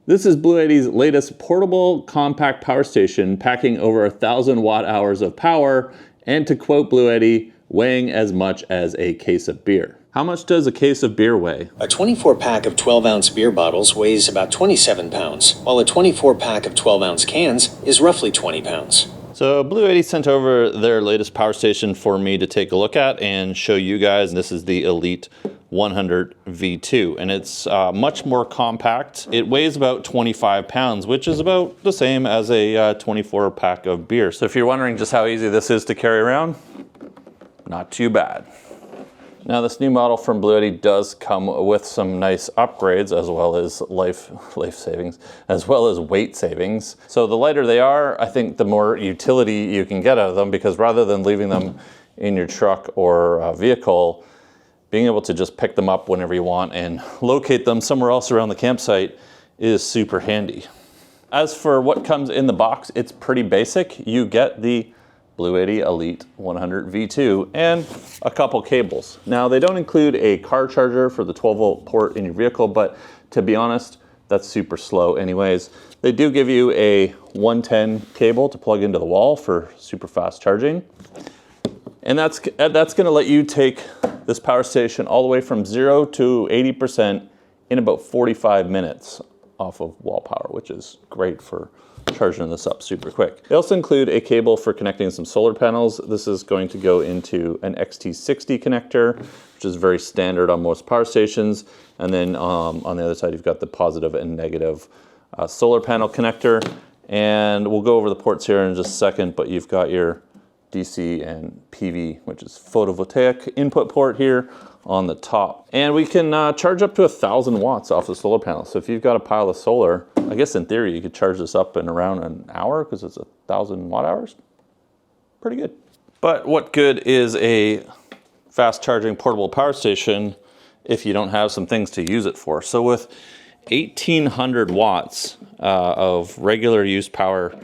This is Bluetti's latest portable compact power station, packing over 1,000 watt-hours of power, and to quote Bluetti, weighing as much as a case of beer. How much does a case of beer weigh? A 24-pack of 12-ounce beer bottles weighs about 27 pounds, while a 24-pack of 12-ounce cans is roughly 20 pounds. So Bluetti sent over their latest power station for me to take a look at and show you guys. This is the Elite 100 V2, and it's much more compact. It weighs about 25 pounds, which is about the same as a 24 pack of beer. So if you're wondering just how easy this is to carry around, not too bad. Now this new model from Bluetti does come with some nice upgrades, as well as life savings, as well as weight savings. So the lighter they are, I think the more utility you can get out of them, because rather than leaving them in your truck or vehicle, being able to just pick them up whenever you want and locate them somewhere else around the campsite is super handy. As for what comes in the box, it's pretty basic. You get the Bluetti Elite 100 V2 and a couple cables. Now they don't include a car charger for the 12-volt port in your vehicle, but to be honest, that's super slow anyways. They do give you a 110 cable to plug into the wall for super fast charging. And that's gonna let you take this power station all the way from 0 to 80% in about 45 minutes off of wall power, which is great for charging this up super quick. They also include a cable for connecting some solar panels. This is going to go into an XT60 connector, which is very standard on most power stations. And then on the other side, you've got the positive and negative solar panel connector. And we'll go over the ports here in just a second, but you've got your DC and PV, which is photovoltaic input port here on the top. And we can charge up to 1,000 watts off the solar panel. So if you've got a pile of solar, I guess in theory you could charge this up in around an hour because it's 1,000 watt hours. Pretty good. But what good is a fast charging portable power station if you don't have some things to use it for? So with 1,800 watts of regular use power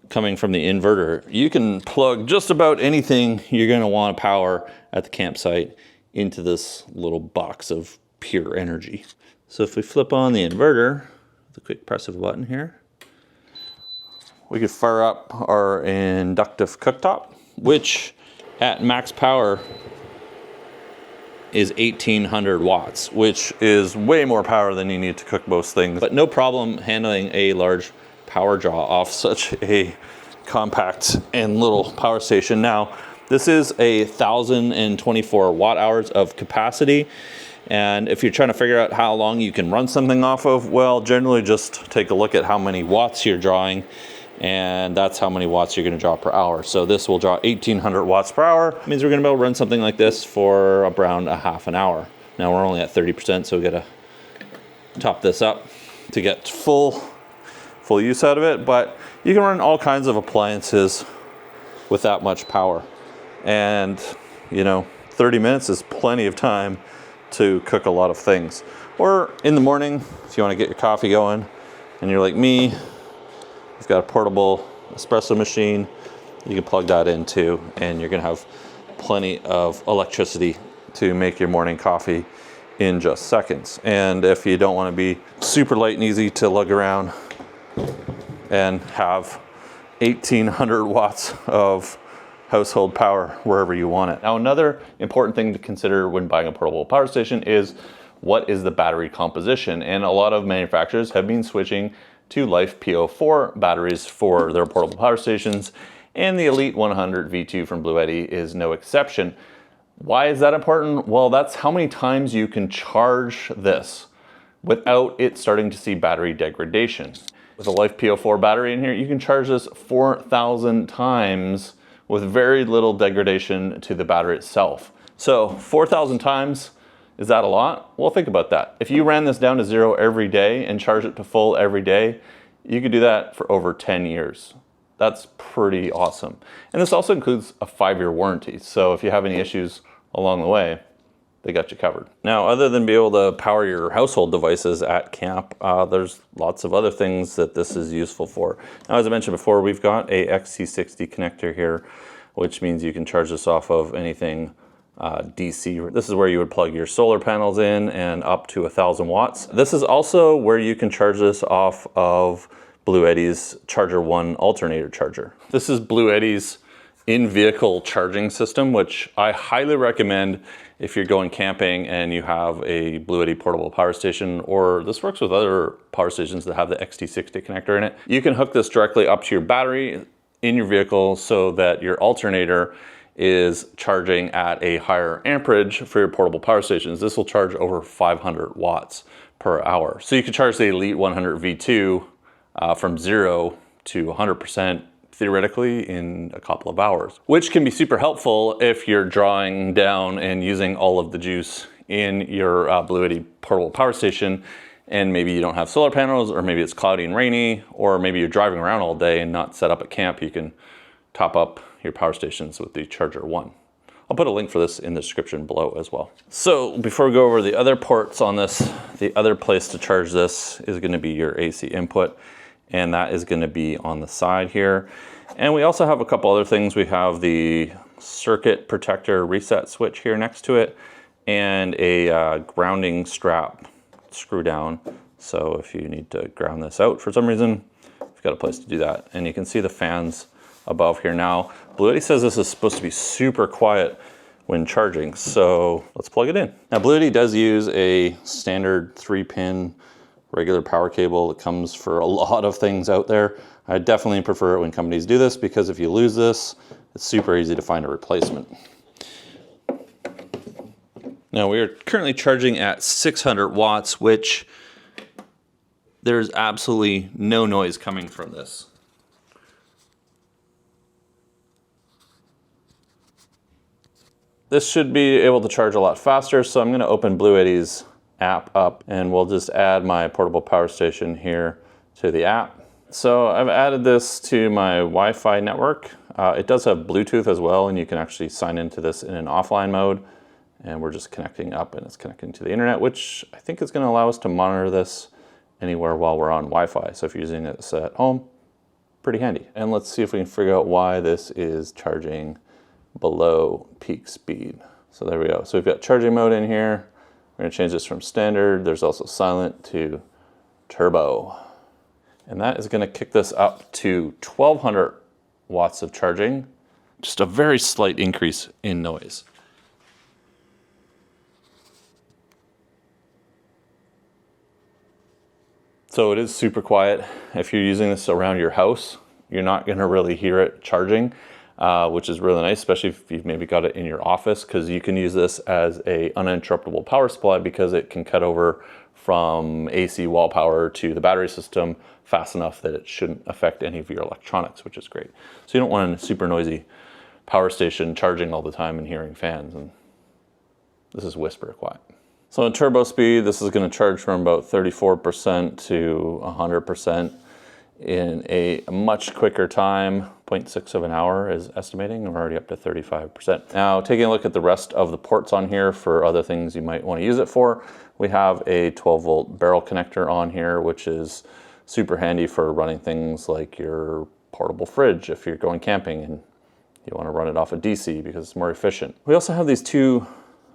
coming from the inverter, you can plug just about anything you're going to want to power at the campsite into this little box of pure energy. So if we flip on the inverter, with a quick press of a button here, we could fire up our inductive cooktop, which at max power is 1,800 watts, which is way more power than you need to cook most things, but no problem handling a large power draw off such a compact and little power station. Now, this is 1,024 watt hours of capacity. And if you're trying to figure out how long you can run something off of, well, generally just take a look at how many watts you're drawing, and that's how many watts you're gonna draw per hour. So this will draw 1,800 watts per hour. It means we're gonna be able to run something like this for around a half an hour. Now we're only at 30%, so we gotta top this up to get full use out of it, but you can run all kinds of appliances with that much power. And, you know, 30 minutes is plenty of time to cook a lot of things. Or in the morning, if you want to get your coffee going, and you're like me, you've got a portable espresso machine, you can plug that in too, and you're gonna have plenty of electricity to make your morning coffee in just seconds. And if you don't want to be super light and easy to lug around and have 1,800 watts of household power wherever you want it. Now, another important thing to consider when buying a portable power station is what is the battery composition? And a lot of manufacturers have been switching to Life PO4 batteries for their portable power stations, and the Elite 100 V2 from Bluetti is no exception. Why is that important? Well, that's how many times you can charge this without it starting to see battery degradation. With a Life PO4 battery in here, you can charge this 4,000 times with very little degradation to the battery itself. So 4,000 times, is that a lot? Well, think about that. If you ran this down to 0 every day and charged it to full every day, you could do that for over 10 years. That's pretty awesome. And this also includes a 5-year warranty. So if you have any issues along the way, they got you covered. Now, other than being able to power your household devices at camp, there's lots of other things that this is useful for. Now, as I mentioned before, we've got a XT60 connector here, which means you can charge this off of anything DC. This is where you would plug your solar panels in and up to 1,000 watts. This is also where you can charge this off of Bluetti's Charger 1 alternator charger. This is Bluetti's in-vehicle charging system, which I highly recommend if you're going camping and you have a Bluetti portable power station, or this works with other power stations that have the XT60 connector in it. You can hook this directly up to your battery in your vehicle so that your alternator is charging at a higher amperage for your portable power stations. This will charge over 500 watts per hour. So you can charge the Elite 100 V2 from 0 to 100% theoretically in a couple of hours, which can be super helpful if you're drawing down and using all of the juice in your Bluetti portable power station, and maybe you don't have solar panels, or maybe it's cloudy and rainy, or maybe you're driving around all day and not set up at camp. You can top up your power stations with the Charger 1. I'll put a link for this in the description below as well. So before we go over the other ports on this, the other place to charge this is going to be your AC input, and that is going to be on the side here. And we also have a couple other things. We have the circuit protector reset switch here next to it, and a grounding strap screw down. So if you need to ground this out for some reason, you've got a place to do that. And you can see the fans above here now. Bluetti says this is supposed to be super quiet when charging, so let's plug it in. Now Bluetti does use a standard 3-pin regular power cable that comes for a lot of things out there. I definitely prefer it when companies do this, because if you lose this, it's super easy to find a replacement. Now we are currently charging at 600 watts, which there's absolutely no noise coming from this. This should be able to charge a lot faster, so I'm going to open Bluetti's app up, and we'll just add my portable power station here to the app. So I've added this to my Wi-Fi network. It does have Bluetooth as well, and you can actually sign into this in an offline mode. And we're just connecting up, and it's connecting to the internet, which I think is going to allow us to monitor this anywhere while we're on Wi-Fi. So if you're using this at home, pretty handy. And let's see if we can figure out why this is charging below peak speed. So there we go. So we've got charging mode in here. We're going to change this from standard. There's also silent to turbo. And that is going to kick this up to 1200 watts of charging. Just a very slight increase in noise. So it is super quiet. If you're using this around your house, you're not going to really hear it charging, which is really nice, especially if you've maybe got it in your office, because you can use this as a uninterruptible power supply, because it can cut over from AC wall power to the battery system fast enough that it shouldn't affect any of your electronics, which is great. So you don't want a super noisy power station charging all the time and hearing fans, and this is whisper quiet. So in turbo speed, this is going to charge from about 34% to 100% in a much quicker time. 0.6 of an hour is estimating. We're already up to 35%. Now, taking a look at the rest of the ports on here for other things you might want to use it for, we have a 12-volt barrel connector on here, which is super handy for running things like your portable fridge if you're going camping and you want to run it off of DC because it's more efficient. We also have these two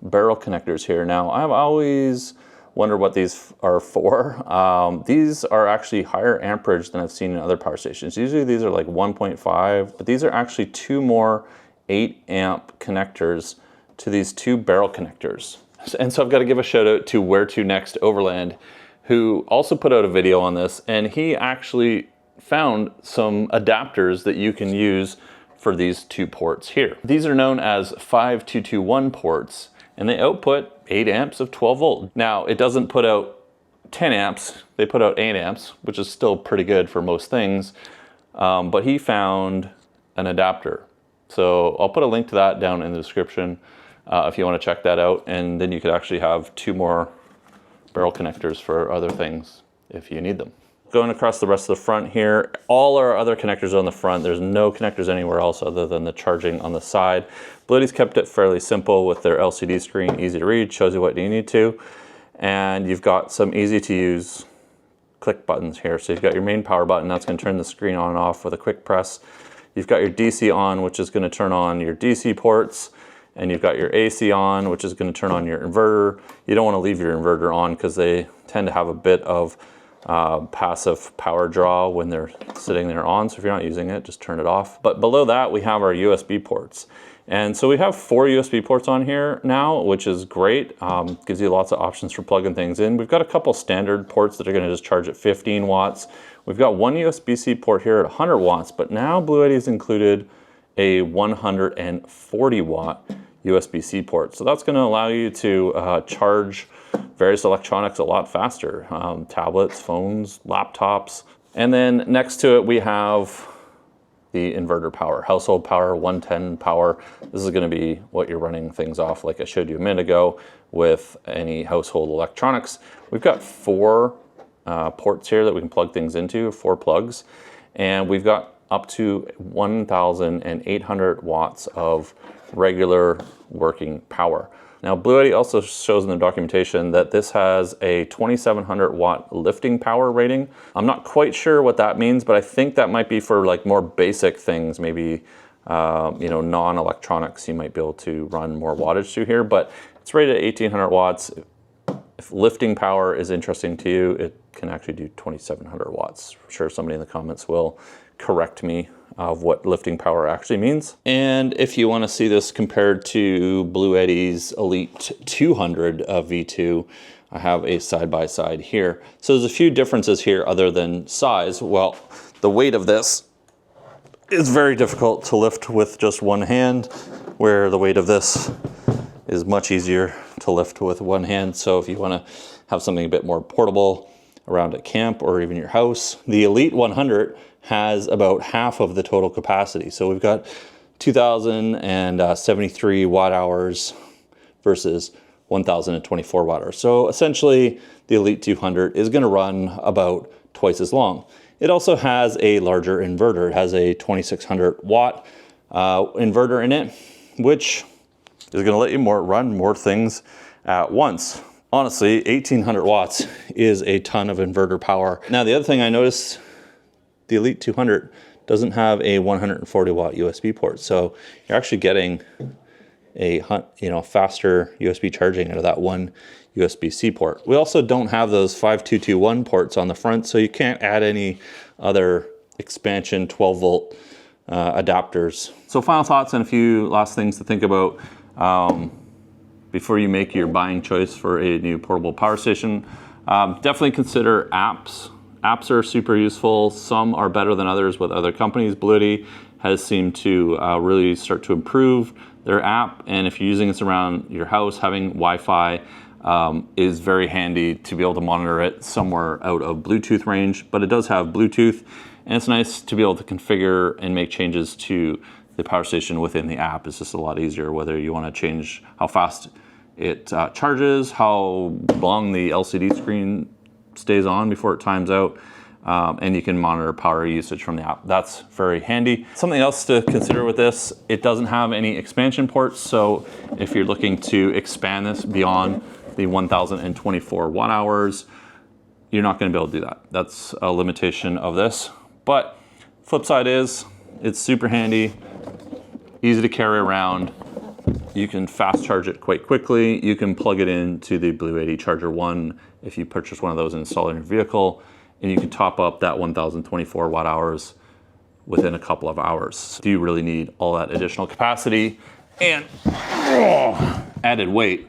barrel connectors here. Now, I've always wondered what these are for. These are actually higher amperage than I've seen in other power stations. Usually these are like 1.5, but these are actually two more 8 amp connectors to these two barrel connectors. And so I've got to give a shout out to Where To Next Overland, who also put out a video on this, and he actually found some adapters that you can use for these two ports here. These are known as 5221 ports, and they output 8 amps of 12 volt. Now, it doesn't put out 10 amps, they put out 8 amps, which is still pretty good for most things, but he found an adapter. So I'll put a link to that down in the description if you want to check that out, and then you could actually have two more barrel connectors for other things if you need them. Going across the rest of the front here, all our other connectors are on the front. There's no connectors anywhere else other than the charging on the side. Bluetti's kept it fairly simple with their LCD screen, easy to read, shows you what you need to. And you've got some easy to use click buttons here. So you've got your main power button, that's gonna turn the screen on and off with a quick press. You've got your DC on, which is gonna turn on your DC ports. and you've got your AC on, which is going to turn on your inverter. You don't want to leave your inverter on because they tend to have a bit of passive power draw when they're sitting there on. So if you're not using it, just turn it off. But below that, we have our USB ports. And so we have 4 USB ports on here now, which is great. Gives you lots of options for plugging things in. We've got a couple standard ports that are going to just charge at 15 watts. We've got one USB-C port here at 100 watts, but now Bluetti's included a 140 watt USB-C port. So that's going to allow you to charge various electronics a lot faster. Tablets, phones, laptops. And then next to it, we have the inverter power, household power, 110 power. This is going to be what you're running things off, like I showed you a minute ago, with any household electronics. We've got 4 ports here that we can plug things into, 4 plugs, and we've got up to 1,800 watts of regular working power. Now, Bluetti also shows in the documentation that this has a 2,700 watt lifting power rating. I'm not quite sure what that means, but I think that might be for like more basic things, maybe non-electronics. You might be able to run more wattage through here, but it's rated at 1,800 watts. If lifting power is interesting to you, it can actually do 2,700 watts. I'm sure somebody in the comments will correct me of what lifting power actually means. And if you want to see this compared to Bluetti's Elite 200 V2, I have a side-by-side here. So there's a few differences here other than size. Well, the weight of this is very difficult to lift with just one hand, where the weight of this is much easier to lift with one hand. So if you want to have something a bit more portable around at camp or even your house, the Elite 100 has about half of the total capacity. So we've got 2,073 watt hours versus 1,024 watt hours. So essentially the Elite 200 is going to run about twice as long. It also has a larger inverter. It has a 2,600 watt inverter in it, which is going to let you run more things at once. Honestly, 1,800 watts is a ton of inverter power. Now, the other thing I noticed, the Elite 200 doesn't have a 140 watt USB port. So you're actually getting a faster USB charging out of that one USB-C port. We also don't have those 5221 ports on the front, so you can't add any other expansion 12 volt adapters. So final thoughts and a few last things to think about before you make your buying choice for a new portable power station. Definitely consider apps. Apps are super useful. Some are better than others with other companies. Bluetti has seemed to really start to improve their app, and if you're using this around your house, having Wi-Fi is very handy to be able to monitor it somewhere out of Bluetooth range, but it does have Bluetooth, and it's nice to be able to configure and make changes to the power station within the app. It's just a lot easier, whether you want to change how fast it charges, how long the LCD screen stays on before it times out, and you can monitor power usage from the app. That's very handy. Something else to consider with this, it doesn't have any expansion ports, so if you're looking to expand this beyond the 1,024 watt hours, you're not going to be able to do that. That's a limitation of this. But flip side is, it's super handy, easy to carry around. You can fast charge it quite quickly. You can plug it into the Bluetti Charger 1 if you purchase one of those and install it in your vehicle, and you can top up that 1,024 watt hours within a couple of hours. Do you really need all that additional capacity and added weight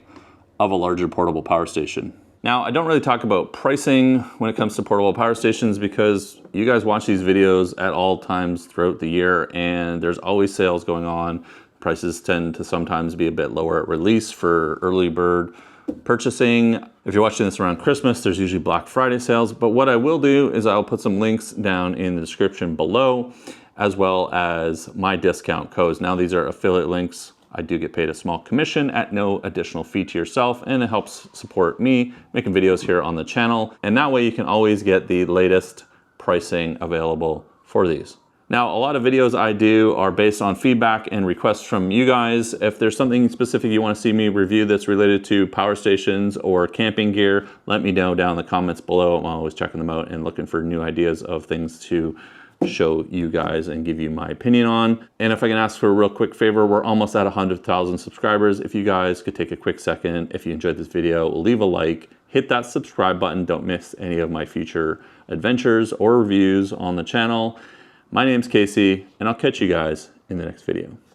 of a larger portable power station? Now, I don't really talk about pricing when it comes to portable power stations because you guys watch these videos at all times throughout the year, and there's always sales going on. Prices tend to sometimes be a bit lower at release for early bird purchasing. If you're watching this around Christmas, there's usually Black Friday sales, but what I will do is I'll put some links down in the description below, as well as my discount codes. Now, these are affiliate links. I do get paid a small commission at no additional fee to yourself, and it helps support me making videos here on the channel. And that way you can always get the latest pricing available for these. Now, a lot of videos I do are based on feedback and requests from you guys. If there's something specific you want to see me review that's related to power stations or camping gear, let me know down in the comments below. I'm always checking them out and looking for new ideas of things to show you guys and give you my opinion on. And if I can ask for a real quick favor, we're almost at 100,000 subscribers. If you guys could take a quick second, if you enjoyed this video, leave a like, hit that subscribe button. Don't miss any of my future adventures or reviews on the channel. My name's Casey, and I'll catch you guys in the next video.